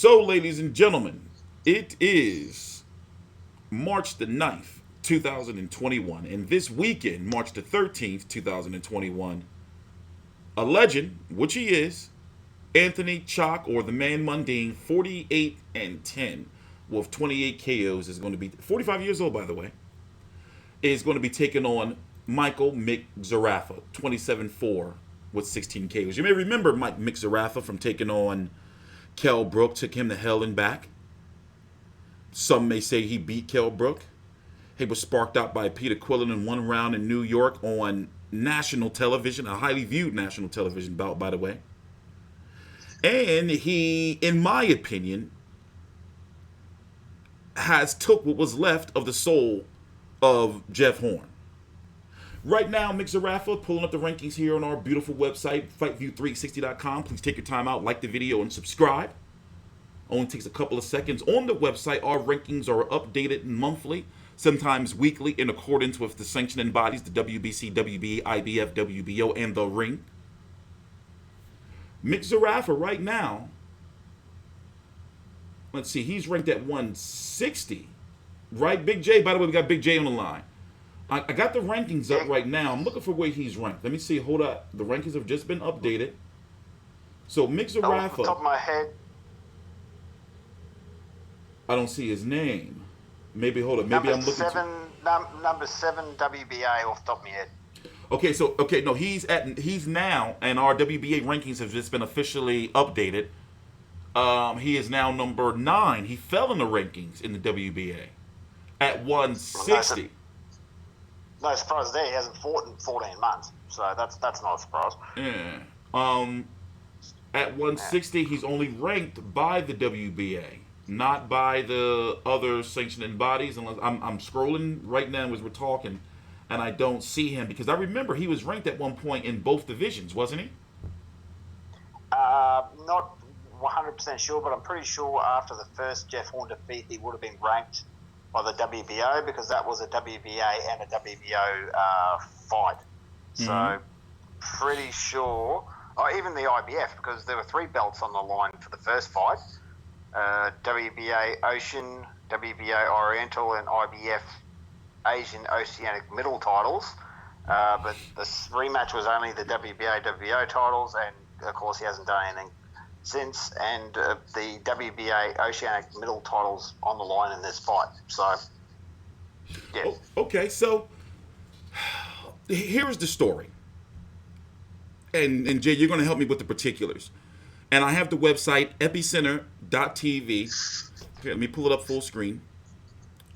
So, ladies and gentlemen, it is March the 9th, 2021. And this weekend, March the 13th, 2021, a legend, which he is, Anthony Chalk or the man Mundine, 48 and 10 with 28 KOs, is going to be 45 years old, by the way, is going to be taking on Michael Mick Zerafa, 27-4 with 16 KOs. You may remember Mick Zerafa from taking on Kell Brook, took him to hell and back. Some may say he beat Kell Brook. He was sparked out by Peter Quillen in one round in New York on national television, a highly viewed national television bout, by the way. And he, in my opinion, has took what was left of the soul of Jeff Horn. Right now, Mick Zerafa pulling up the rankings here on our beautiful website, FightView360.com. Please take your time out, like the video, and subscribe. Only takes a couple of seconds. On the website, our rankings are updated monthly, sometimes weekly, in accordance with the sanctioning bodies, the WBC, WBA, IBF, WBO, and the Ring. Mick Zerafa right now, let's see, he's ranked at 160. Right, Big J? By the way, we got Big J on the line. I got the rankings up right now. I'm looking for where he's ranked. Let me see. Hold up. The rankings have just been updated. So Mick Zerafa. Off the top of my head, I don't see his name. Maybe hold up. Maybe I'm looking. Number 7 WBA off the top of my head. Okay, no, he's now, and our WBA rankings have just been officially updated. He is now number 9. He fell in the rankings in the WBA at 160. No surprise there. He hasn't fought in 14 months, so that's not a surprise. Yeah. At 160, he's only ranked by the WBA, not by the other sanctioning bodies. Unless I'm scrolling right now as we're talking, and I don't see him because I remember he was ranked at one point in both divisions, wasn't he? Not 100% sure, but I'm pretty sure after the first Jeff Horn defeat, he would have been ranked by the WBO because that was a WBA and a WBO fight. So pretty sure, even the IBF, because there were 3 belts on the line for the first fight. WBA Ocean, WBA Oriental, and IBF Asian Oceanic middle titles. But the rematch was only the WBA WBO titles, and of course he hasn't done anything since, and the WBA Oceanic middle titles on the line in this fight. So, yeah. Okay, so here's the story. And Jay, you're going to help me with the particulars. And I have the website, epicenter.tv. Okay, let me pull it up full screen.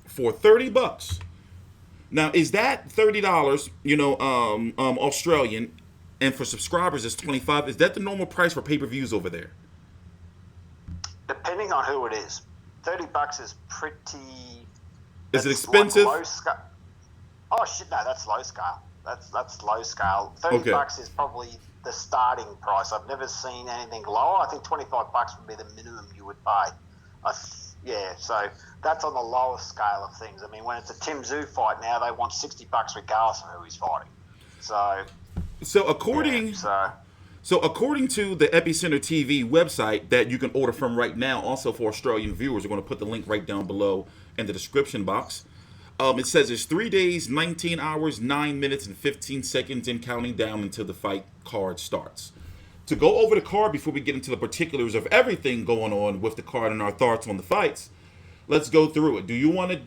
For $30. Now, is that $30, Australian, and for subscribers it's $25? Is that the normal price for pay-per-views over there? Depending on who it is. $30 is pretty... Is it expensive? Like oh, shit, no, that's low scale. That's low scale. $30 is probably the starting price. I've never seen anything lower. I think $25 would be the minimum you would pay. So that's on the lower scale of things. I mean, when it's a Tim Tszyu fight now, they want $60 regardless of who he's fighting. So according to the Epicenter TV website that you can order from right now, also for Australian viewers, we're going to put the link right down below in the description box. It says it's 3 days, 19 hours, 9 minutes, and 15 seconds and counting down until the fight card starts. To go over the card before we get into the particulars of everything going on with the card and our thoughts on the fights, let's go through it. Do you want me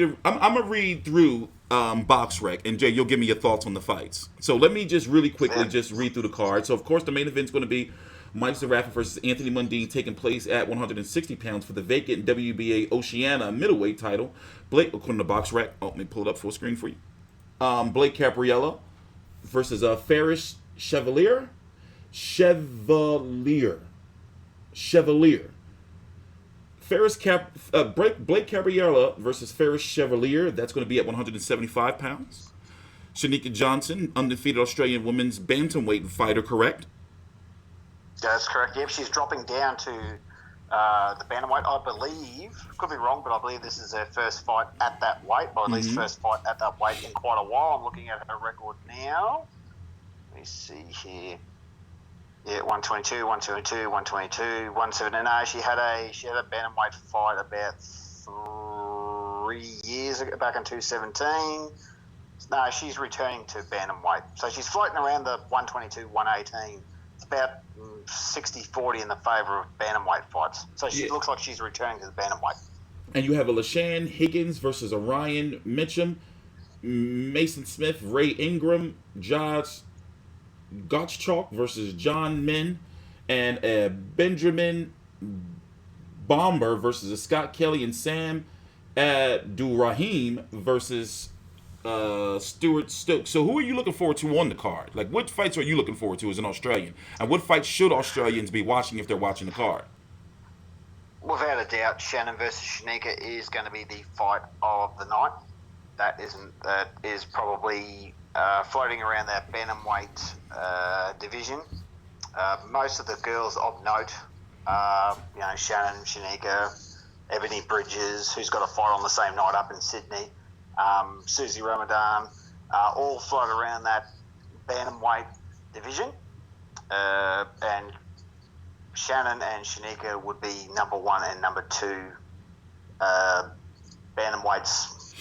to? I'm gonna read through BoxRec, and Jay, you'll give me your thoughts on the fights. So let me just really quickly just read through the card. So of course the main event is going to be Mike Zerafa versus Anthony Mundine, taking place at 160 pounds for the vacant WBA Oceania middleweight title. Blake, according to BoxRec, let me pull it up full screen for you. Blake Capriella versus Ferris Chevalier. Blake Cabriella versus Ferris Chevalier. That's going to be at 175 pounds. Shannon Johnson, undefeated Australian women's bantamweight fighter, correct? That's correct. Yep, she's dropping down to the bantamweight, I believe. Could be wrong, but I believe this is her first fight at that weight, or at least first fight at that weight in quite a while. I'm looking at her record now. Let me see here. Yeah, 122, 122, 122, 170. No, she had a bantamweight fight about 3 years ago, back in 2017. No, she's returning to bantamweight. So she's floating around the 122, 118. It's about 60-40 in the favour of bantamweight fights. So she Yeah. looks like she's returning to the bantamweight. And you have a LaShawn Higgins versus Orion Mitchum, Mason Smith, Ray Ingram, Josh Gottschalk versus John Min, and Benjamin Bomber versus Scott Kelly, and Sam Abdurrahim versus Stuart Stokes. So who are you looking forward to on the card? Like, what fights are you looking forward to as an Australian? And what fights should Australians be watching if they're watching the card? Without a doubt, Shannon versus Shanika is going to be the fight of the night. That is probably floating around that bantamweight division. Most of the girls of note, Shannon, Shanika, Ebony Bridges, who's got a fight on the same night up in Sydney, Susie Ramadan, all float around that bantamweight division, and Shannon and Shanika would be number 1 and number 2 bantamweights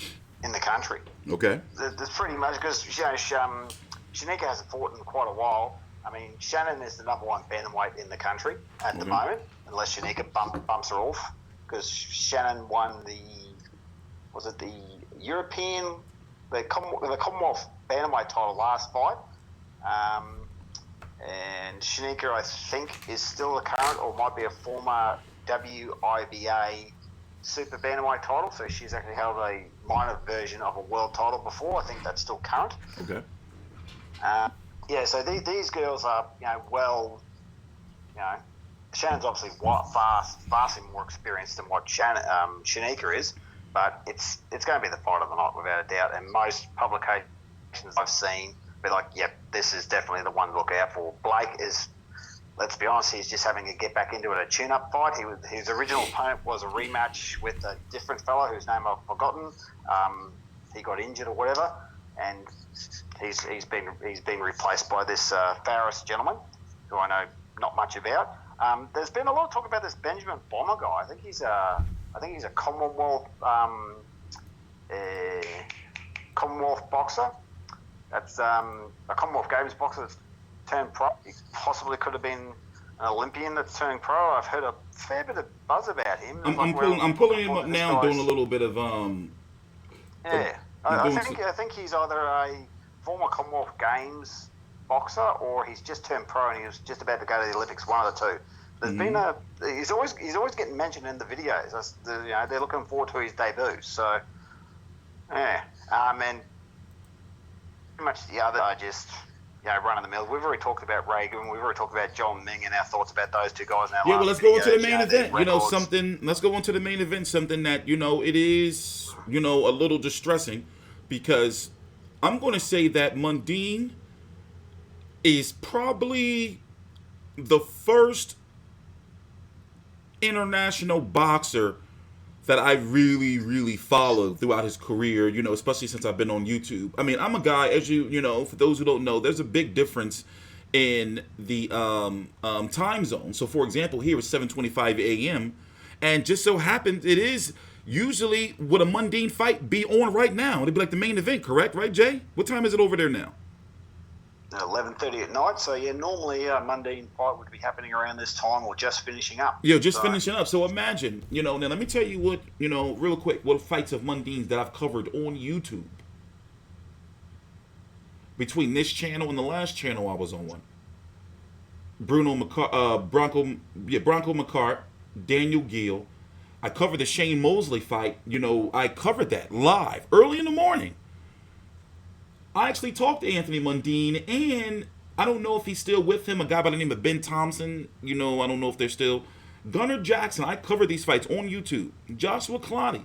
in the country. Okay. There's pretty much, because Shanika hasn't fought in quite a while. I mean, Shannon is the number 1 bantamweight in the country at the moment, unless Shanika bumps her off, because Shannon won the European, the Commonwealth bantamweight title last fight. And Shanika, I think, is still the current, or might be a former WIBA super bantamweight title. So she's actually held a minor version of a world title before. I think that's still current. Okay. So these girls are, Shannon's obviously vastly more experienced than what Shanika is, but it's going to be the fight of the night without a doubt. And most publications I've seen be like, yep, this is definitely the one to look out for. Blake is, let's be honest, he's just having to get back into it, a tune-up fight. His original opponent was a rematch with a different fellow whose name I've forgotten. He got injured or whatever, and he's been replaced by this Farris gentleman, who I know not much about. There's been a lot of talk about this Benjamin Bomber guy. I think he's a Commonwealth boxer. That's a Commonwealth Games boxer that's turned pro. He possibly could have been an Olympian that's turning pro. I've heard a fair bit of buzz about him. I'm pulling him up now, doing a little bit of I think he's either a former Commonwealth Games boxer or he's just turned pro and he was just about to go to the Olympics. One of the two. There's been he's always getting mentioned in the videos. They're looking forward to his debut. So and pretty much the other are just run of the mill. We've already talked about Reagan. We've already talked about John Ming and our thoughts about those two guys. Well, let's go into the main event. Let's go into the main event. Something that it is a little distressing, because I'm going to say that Mundine is probably the first international boxer that I really, really followed throughout his career, especially since I've been on YouTube. I mean, I'm a guy, as for those who don't know, there's a big difference in the time zone. So, for example, here it's 7:25 a.m., and just so happens it is usually, would a Mundine fight be on right now? It'd be like the main event, correct? Right, Jay? What time is it over there now? 11:30 at night. So normally a Mundine fight would be happening around this time or just finishing up. Finishing up. So imagine, now let me tell you what, real quick, what fights of Mundines that I've covered on YouTube between this channel and the last channel I was on. Bronco McCart, Daniel Gill. I covered the Shane Mosley fight. I covered that live early in the morning. I actually talked to Anthony Mundine, and I don't know if he's still with him, a guy by the name of Ben Thompson. I don't know if they're still. Gunnar Jackson, I covered these fights on YouTube. Joshua Clottey,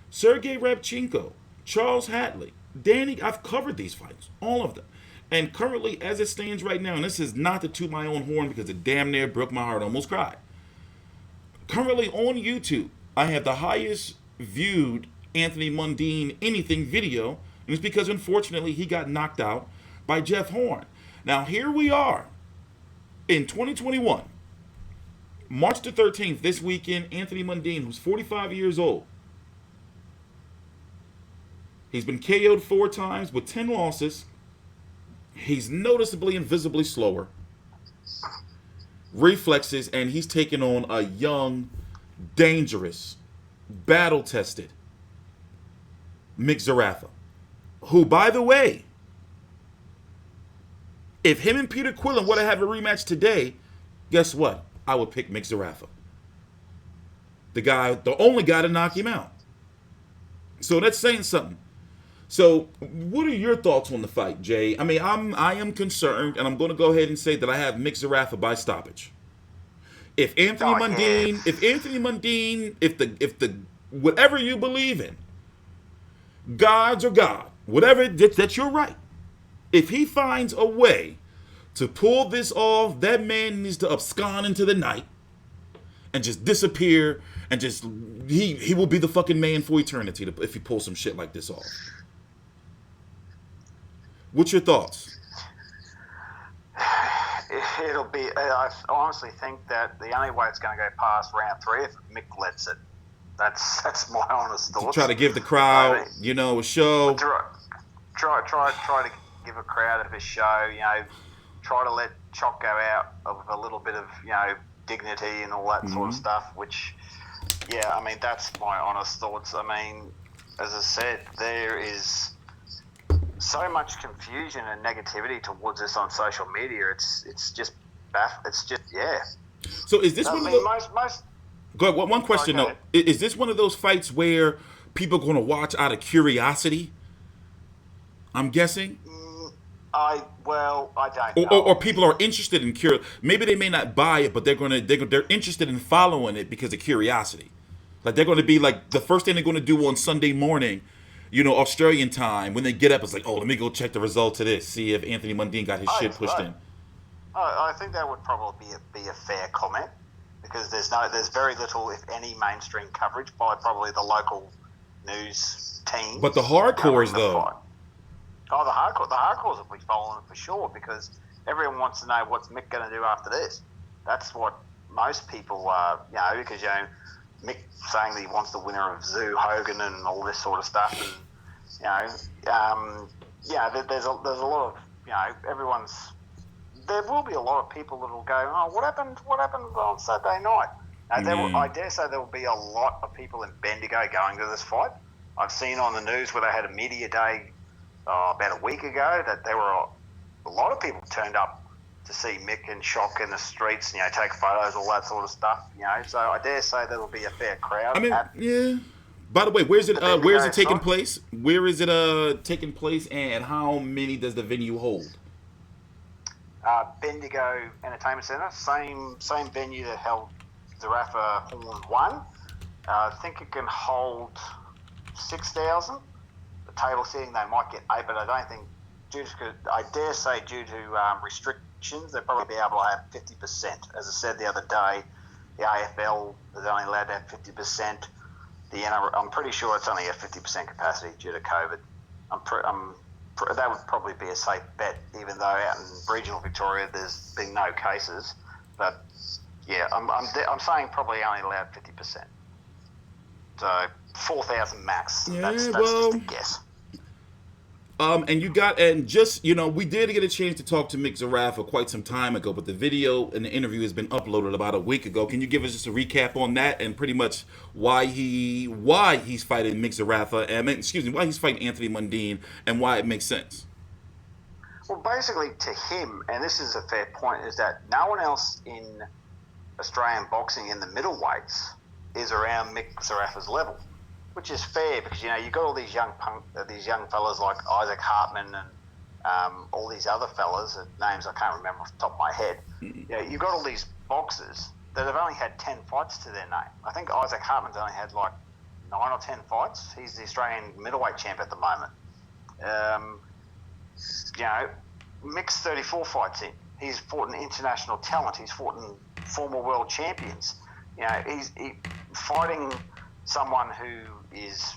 Sergey Rabchenko, Charles Hatley, Danny, I've covered these fights, all of them. And currently, as it stands right now, and this is not to toot my own horn because it damn near broke my heart, I almost cried. Currently on YouTube, I have the highest viewed Anthony Mundine anything video. And it's because, unfortunately, he got knocked out by Jeff Horn. Now, here we are, In 2021, March the 13th, this weekend, Anthony Mundine, who's 45 years old, he's been KO'd 4 times with 10 losses. He's noticeably and visibly slower. Reflexes, and he's taking on a young, dangerous, battle-tested Mick Zerafa, who, by the way, if him and Peter Quillen were to have a rematch today, guess what? I would pick Mick Zerafa. The only guy to knock him out. So that's saying something. So, what are your thoughts on the fight, Jay? I mean, I am concerned, and I'm going to go ahead and say that I have Mick Zerafa by stoppage. If Anthony Mundine, if the whatever you believe in, gods or God, whatever that's your right. If he finds a way to pull this off, that man needs to abscond into the night and just disappear, and just he will be the fucking man for eternity if he pulls some shit like this off. What's your thoughts? It'll be. I honestly think that the only way it's going to go past round 3 if Mick lets it. That's my honest thoughts. Try to give the crowd, a show. Try to give a crowd a show. Try to let Choc go out of a little bit of dignity and all that sort of stuff. Which, I mean, that's my honest thoughts. I mean, as I said, there is so much confusion and negativity towards this on social media. It's just So is this one of those? Most Go ahead. One question though. Is this one of those fights where people are going to watch out of curiosity? I'm guessing. I don't know. Or people are interested in Maybe they may not buy it, but they're interested in following it because of curiosity. Like they're going to be like the first thing they're going to do on Sunday morning, Australian time, when they get up, it's like, oh, let me go check the results of this, see if Anthony Mundine got his shit pushed in. I think that would probably be a fair comment, because there's very little, if any, mainstream coverage by probably the local news team. But the hardcores, though. Fight. Oh, the hardcores will be following it for sure, because everyone wants to know what's Mick going to do after this. That's what most people are, because Mick saying that he wants the winner of Zoo Hogan and all this sort of stuff, and there's a lot of everyone's. There will be a lot of people that will go, oh, what happened on Saturday night? I dare say there will be a lot of people in Bendigo going to this fight. I've seen on the news where they had a media day about a week ago that there were a lot of people turned up to see Mick and Shock in the streets, take photos, all that sort of stuff, So I dare say there will be a fair crowd. I mean, yeah. By the way, where's it taking place? Where is it taking place, and how many does the venue hold? Bendigo Entertainment Centre, same venue that held Zerafa Horn 1. I think it can hold 6,000. The table seating, they might get 8, but I don't think, I dare say due to restrictions, they'll probably be able to have 50%. As I said the other day, the AFL is only allowed to have 50%. I'm pretty sure it's only a 50% capacity due to COVID. That would probably be a safe bet, even though out in regional Victoria there's been no cases. But yeah, I'm saying probably only allowed 50%. So 4,000 max. Yeah, that's just a guess. We did get a chance to talk to Mick Zerafa quite some time ago, but the video and the interview has been uploaded about a week ago. Can you give us just a recap on that and pretty much why he's fighting Mick Zerafa, why he's fighting Anthony Mundine, and why it makes sense? Well, basically to him, and this is a fair point, is that no one else in Australian boxing in the middleweights is around Mick Zerafa's level. Which is fair, because you've got all these young fellas like Isaac Hartman and all these other fellas, names I can't remember off the top of my head. You've got all these boxers that have only had 10 fights to their name. I think Isaac Hartman's only had like 9 or 10 fights. He's the Australian middleweight champ at the moment. Mick's 34 fights in. He's fought an international talent. He's fought in former world champions. He's fighting someone who is,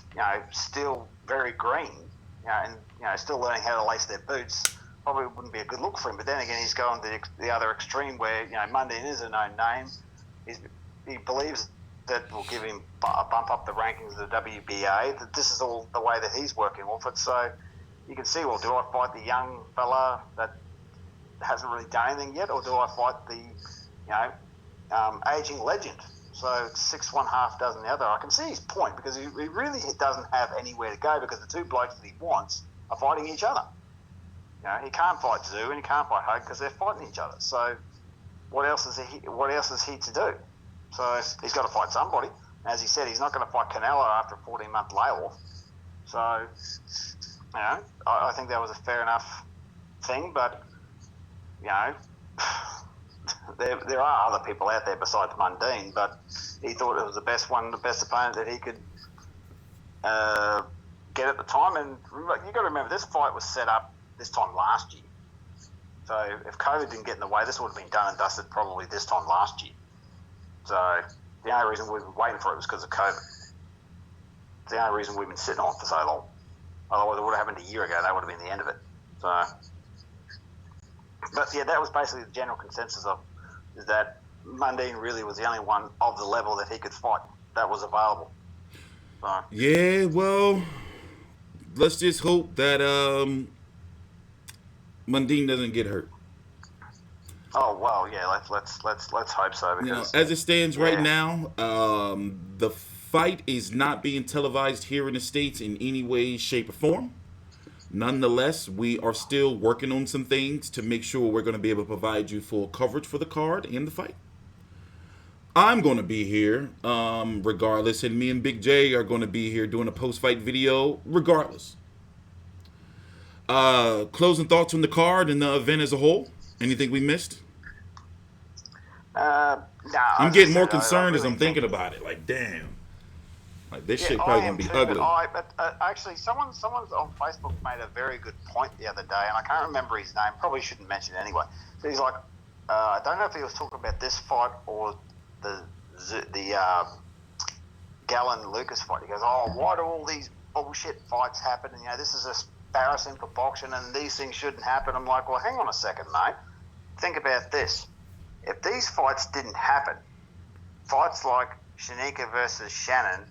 still very green, and still learning how to lace their boots, probably wouldn't be a good look for him. But then again, he's going to the other extreme where, Mundine is a known name. He believes that will give him a bump up the rankings of the WBA. That this is all the way that he's working off it. So you can see, well, do I fight the young fella that hasn't really done anything yet, or do I fight the, aging legend? So it's 6 one, half dozen the other. I can see his point, because he really doesn't have anywhere to go, because the two blokes that he wants are fighting each other. He can't fight Zoo and he can't fight Hogue because they're fighting each other. So what else is he to do? So he's got to fight somebody. As he said, he's not going to fight Canelo after a 14-month layoff. So, I think that was a fair enough thing. But, there are other people out there besides Mundine. But he thought it was the best opponent that he could get at the time. And you got to remember, this fight was set up this time last year. So if COVID didn't get in the way, this would have been done and dusted probably this time last year. So the only reason we've been waiting for it was because of COVID. It's the only reason we've been sitting on it for so long. Otherwise, it would have happened a year ago. That would have been the end of it. So, but yeah, that was basically the general consensus is that Mundine really was the only one of the level that he could fight that was available. So. Yeah, well, let's just hope that Mundine doesn't get hurt. Oh well, yeah. Let's hope so. Because as it stands right now, the fight is not being televised here in the States in any way, shape, or form. Nonetheless, we are still working on some things to make sure we're going to be able to provide you full coverage for the card and the fight. I'm going to be here, regardless, and me and Big J are going to be here doing a post-fight video, regardless. Closing thoughts on the card and the event as a whole? Anything we missed? Nah. I'm getting more concerned as I'm thinking about it. Like, damn. Like, this shit probably going to be ugly. But actually, someone's on Facebook made a very good point the other day, and I can't remember his name. Probably shouldn't mention it anyway. So he's like, I don't know if he was talking about this fight or the Gallen Lucas fight. He goes, why do all these bullshit fights happen? And, this is embarrassing for boxing, and these things shouldn't happen. I'm like, well, hang on a second, mate. Think about this. If these fights didn't happen, fights like Shanika versus Shannon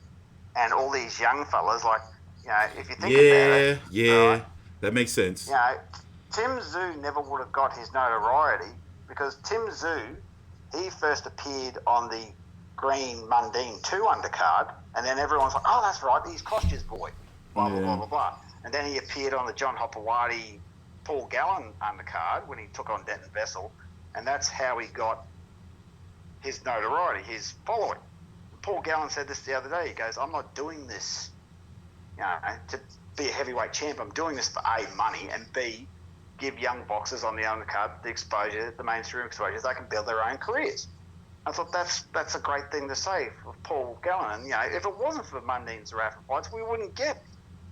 and all these young fellas, like, if you think about it. Right, that makes sense. Tim Tszyu never would have got his notoriety because Tim Tszyu, he first appeared on the Green Mundine 2 undercard, and then everyone's like, oh, that's right, he's Kostia's boy, blah, blah, blah, blah, blah. And then he appeared on the John Hopewadi Paul Gallen undercard when he took on Denton Vessel, and that's how he got his notoriety, his following. Paul Gallen said this the other day. He goes, I'm not doing this to be a heavyweight champ. I'm doing this for A, money, and B, give young boxers on the undercard the exposure, the mainstream exposure. They can build their own careers. I thought that's a great thing to say for Paul Gallen. And, if it wasn't for Mundine and Zerafa fights, we wouldn't get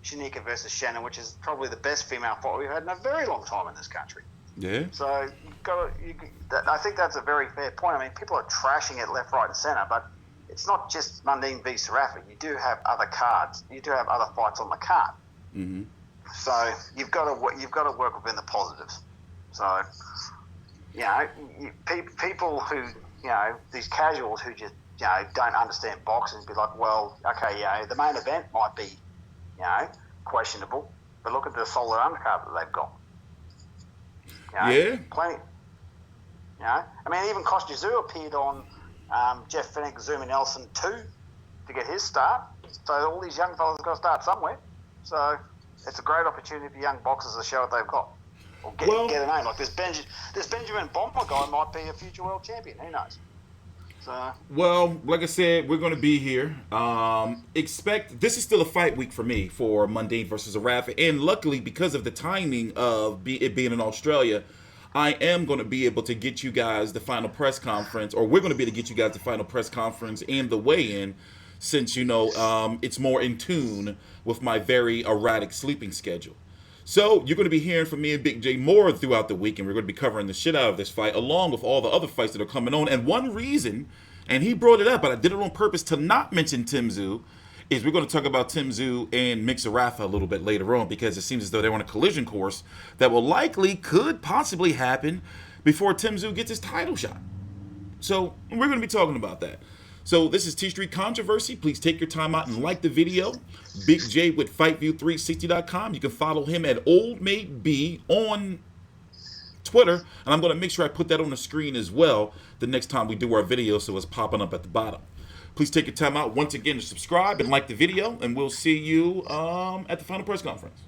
Shanika versus Shannon, which is probably the best female fight we've had in a very long time in this country. Yeah. So I think that's a very fair point. I mean, people are trashing it left, right, and centre, but it's not just Mundine v Zerafa. You do have other cards. You do have other fights on the card. Mm-hmm. So you've got to work within the positives. So people who these casuals who just don't understand boxing be like, well, okay, the main event might be questionable, but look at the solid undercard that they've got. Plenty. I mean, even Kostya Tszyu appeared on Jeff Fennick, Zuma Nelson 2 to get his start. So all these young fellas have got to start somewhere. So it's a great opportunity for young boxers to show what they've got. Or get a name. Like this Benjamin Bomber guy might be a future world champion. Who knows? So. Well, like I said, we're going to be here. Expect this is still a fight week for me for Mundine versus Zerafa, and luckily because of the timing of it being in Australia, I am going to be able to get you guys the final press conference, or we're going to be able to get you guys the final press conference and the weigh-in, since it's more in tune with my very erratic sleeping schedule. So you're going to be hearing from me and Big J more throughout the week, and we're going to be covering the shit out of this fight, along with all the other fights that are coming on. And one reason, and he brought it up, but I did it on purpose to not mention Tim Tszyu, is we're going to talk about Tim Tszyu and Zerafa a little bit later on, because it seems as though they're on a collision course that will likely, could possibly happen before Tim Tszyu gets his title shot. So we're going to be talking about that. So this is TstreeT Controversy. Please take your time out and like the video. Big J with FightView360.com. You can follow him at Old Mate B on Twitter, and I'm going to make sure I put that on the screen as well the next time we do our video, so it's popping up at the bottom. Please take your time out once again to subscribe and like the video, and we'll see you at the final press conference.